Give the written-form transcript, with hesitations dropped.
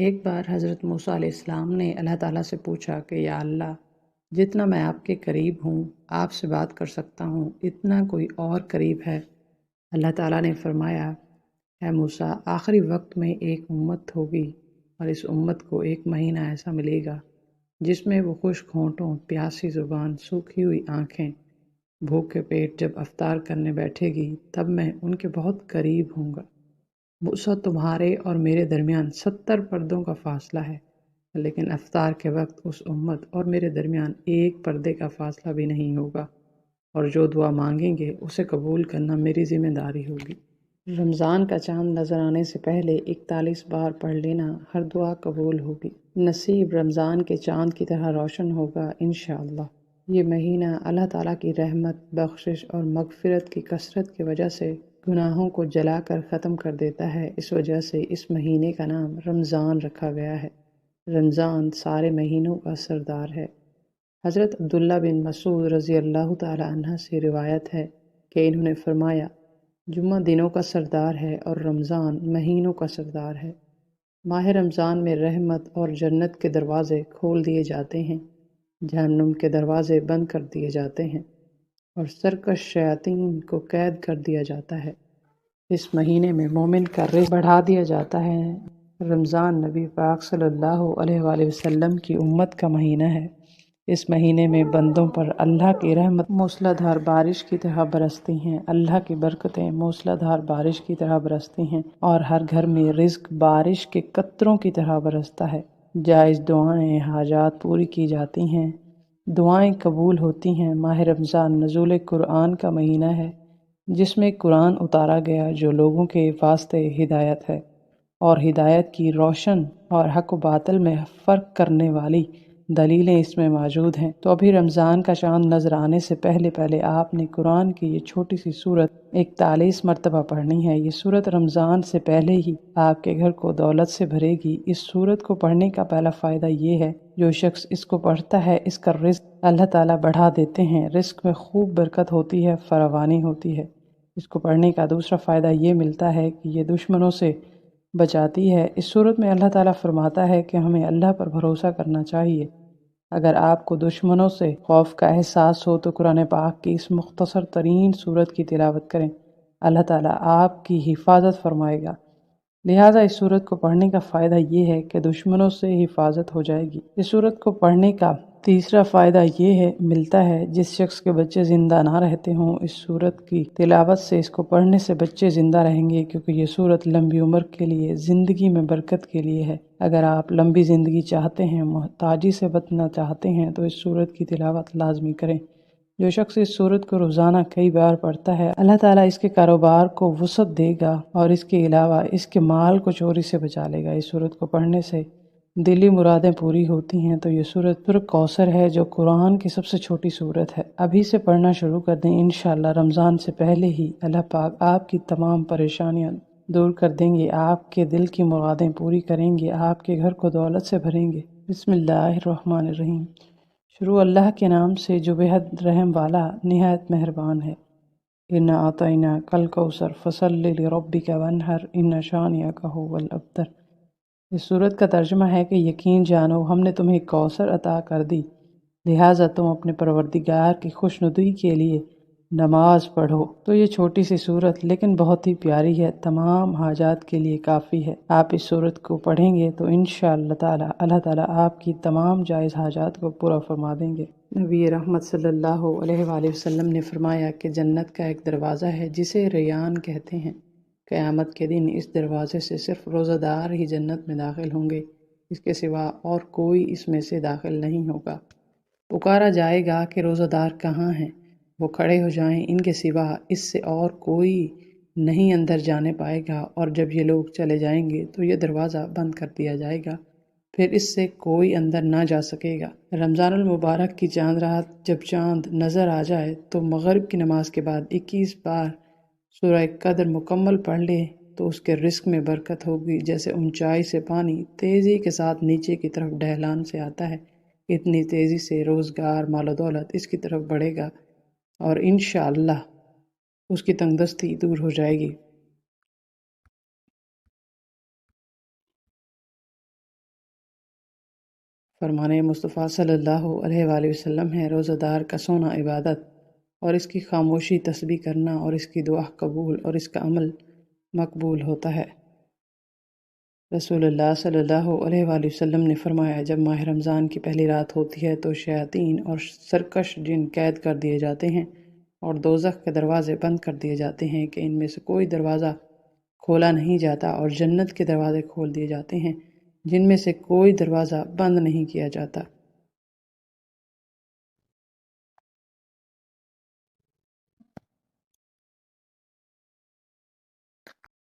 ایک بار حضرت موسیٰ علیہ السلام نے اللہ تعالیٰ سے پوچھا کہ یا اللہ، جتنا میں آپ کے قریب ہوں، آپ سے بات کر سکتا ہوں، اتنا کوئی اور قریب ہے؟ اللہ تعالیٰ نے فرمایا، اے موسیٰ، آخری وقت میں ایک امت ہوگی اور اس امت کو ایک مہینہ ایسا ملے گا جس میں وہ خشک ہونٹوں، پیاسی زبان، سوکھی ہوئی آنکھیں، بھوکے پیٹ جب افطار کرنے بیٹھے گی تب میں ان کے بہت قریب ہوں گا۔ موسیٰ، تمہارے اور میرے درمیان 70 پردوں کا فاصلہ ہے، لیکن افطار کے وقت اس امت اور میرے درمیان ایک پردے کا فاصلہ بھی نہیں ہوگا، اور جو دعا مانگیں گے اسے قبول کرنا میری ذمہ داری ہوگی۔ رمضان کا چاند نظر آنے سے پہلے 41 بار پڑھ لینا، ہر دعا قبول ہوگی۔ نصیب رمضان کے چاند کی طرح روشن ہوگا انشاءاللہ۔ یہ مہینہ اللہ تعالیٰ کی رحمت، بخشش اور مغفرت کی کثرت کی وجہ سے گناہوں کو جلا کر ختم کر دیتا ہے۔ اس وجہ سے اس مہینے کا نام رمضان رکھا گیا ہے۔ رمضان سارے مہینوں کا سردار ہے۔ حضرت عبداللہ بن مسعود رضی اللہ تعالی عنہ سے روایت ہے کہ انہوں نے فرمایا، جمعہ دنوں کا سردار ہے اور رمضان مہینوں کا سردار ہے۔ ماہ رمضان میں رحمت اور جنت کے دروازے کھول دیے جاتے ہیں، جہنم کے دروازے بند کر دیے جاتے ہیں اور سرکش شیاطین کو قید کر دیا جاتا ہے۔ اس مہینے میں مومن کا رزق بڑھا دیا جاتا ہے۔ رمضان نبی پاک صلی اللہ علیہ وآلہ وسلم کی امت کا مہینہ ہے۔ اس مہینے میں بندوں پر اللہ کی رحمت موسلا دھار بارش کی طرح برستی ہیں، اللہ کی برکتیں موسلا دھار بارش کی طرح برستی ہیں اور ہر گھر میں رزق بارش کے قطروں کی طرح برستا ہے۔ جائز دعائیں، حاجات پوری کی جاتی ہیں، دعائیں قبول ہوتی ہیں۔ ماہ رمضان نزول قرآن کا مہینہ ہے، جس میں قرآن اتارا گیا جو لوگوں کے واسطے ہدایت ہے اور ہدایت کی روشن اور حق و باطل میں فرق کرنے والی دلیلیں اس میں موجود ہیں۔ تو ابھی رمضان کا چاند نظر آنے سے پہلے آپ نے قرآن کی یہ چھوٹی سی سورت 41 مرتبہ پڑھنی ہے۔ یہ سورت رمضان سے پہلے ہی آپ کے گھر کو دولت سے بھرے گی۔ اس سورت کو پڑھنے کا پہلا فائدہ یہ ہے، جو شخص اس کو پڑھتا ہے اس کا رزق اللہ تعالیٰ بڑھا دیتے ہیں، رزق میں خوب برکت ہوتی ہے، فراوانی ہوتی ہے۔ اس کو پڑھنے کا دوسرا فائدہ یہ ملتا ہے کہ یہ دشمنوں سے بچاتی ہے۔ اس صورت میں اللہ تعالیٰ فرماتا ہے کہ ہمیں اللہ پر بھروسہ کرنا چاہیے۔ اگر آپ کو دشمنوں سے خوف کا احساس ہو تو قرآن پاک کی اس مختصر ترین سورت کی تلاوت کریں، اللہ تعالیٰ آپ کی حفاظت فرمائے گا۔ لہٰذا اس سورت کو پڑھنے کا فائدہ یہ ہے کہ دشمنوں سے حفاظت ہو جائے گی۔ اس سورت کو پڑھنے کا تیسرا فائدہ یہ ملتا ہے، جس شخص کے بچے زندہ نہ رہتے ہوں، اس سورت کی تلاوت سے، اس کو پڑھنے سے بچے زندہ رہیں گے، کیونکہ یہ سورت لمبی عمر کے لیے، زندگی میں برکت کے لیے ہے۔ اگر آپ لمبی زندگی چاہتے ہیں، محتاجی سے بچنا چاہتے ہیں تو اس سورت کی تلاوت لازمی کریں۔ جو شخص اس سورت کو روزانہ کئی بار پڑھتا ہے، اللہ تعالیٰ اس کے کاروبار کو وسعت دے گا اور اس کے علاوہ اس کے مال کو چوری سے بچا لے گا۔ اس سورت کو پڑھنے سے دلی مرادیں پوری ہوتی ہیں۔ تو یہ سورت سورۃ کوثر ہے، جو قرآن کی سب سے چھوٹی سورت ہے۔ ابھی سے پڑھنا شروع کر دیں، انشاءاللہ رمضان سے پہلے ہی اللہ پاک آپ کی تمام پریشانیاں دور کر دیں گے، آپ کے دل کی مرادیں پوری کریں گے، آپ کے گھر کو دولت سے بھریں گے۔ بسم اللہ الرحمن الرحیم۔ شروع اللہ کے نام سے جو بےحد رحم والا، نہایت مہربان ہے۔ اِنَّا أَعْطَيْنَاكَ الْكَوْثَرَ فَصَلِّ لِرَبِّكَ وَانْحَرْ إِنَّ شَانِئَكَ هُوَ الْأَبْتَرُ۔ اس سورت کا ترجمہ ہے کہ یقین جانو ہم نے تمہیں کوثر عطا کر دی، لہٰذا تم اپنے پروردگار کی خوشنودی کے لیے نماز پڑھو۔ تو یہ چھوٹی سی سورت لیکن بہت ہی پیاری ہے، تمام حاجات کے لیے کافی ہے۔ آپ اس سورت کو پڑھیں گے تو انشاءاللہ تعالی اللہ تعالیٰ آپ کی تمام جائز حاجات کو پورا فرما دیں گے۔ نبی رحمت صلی اللہ علیہ وآلہ وسلم نے فرمایا کہ جنت کا ایک دروازہ ہے جسے ریان کہتے ہیں۔ قیامت کے دن اس دروازے سے صرف روزہ دار ہی جنت میں داخل ہوں گے، اس کے سوا اور کوئی اس میں سے داخل نہیں ہوگا۔ پکارا جائے گا کہ روزہ دار کہاں ہیں؟ وہ کھڑے ہو جائیں، ان کے سوا اس سے اور کوئی نہیں اندر جانے پائے گا، اور جب یہ لوگ چلے جائیں گے تو یہ دروازہ بند کر دیا جائے گا، پھر اس سے کوئی اندر نہ جا سکے گا۔ رمضان المبارک کی چاند رات جب چاند نظر آ جائے تو مغرب کی نماز کے بعد 21 بار سورہ قدر مکمل پڑھ لے تو اس کے رزق میں برکت ہوگی، جیسے اونچائی سے پانی تیزی کے ساتھ نیچے کی طرف ڈھلان سے آتا ہے، اتنی تیزی سے روزگار، مال و دولت اس کی طرف بڑھے گا اور انشاءاللہ اس کی تنگ دستی دور ہو جائے گی۔ فرمان مصطفیٰ صلی اللہ علیہ وآلہ وسلم ہے، روزہ دار کا سونا عبادت اور اس کی خاموشی تسبیح کرنا اور اس کی دعا قبول اور اس کا عمل مقبول ہوتا ہے۔ رسول اللہ صلی اللہ علیہ وآلہ وسلم نے فرمایا، جب ماہ رمضان کی پہلی رات ہوتی ہے تو شیاطین اور سرکش جن قید کر دیے جاتے ہیں اور دوزخ کے دروازے بند کر دیے جاتے ہیں کہ ان میں سے کوئی دروازہ کھولا نہیں جاتا، اور جنت کے دروازے کھول دیے جاتے ہیں جن میں سے کوئی دروازہ بند نہیں کیا جاتا۔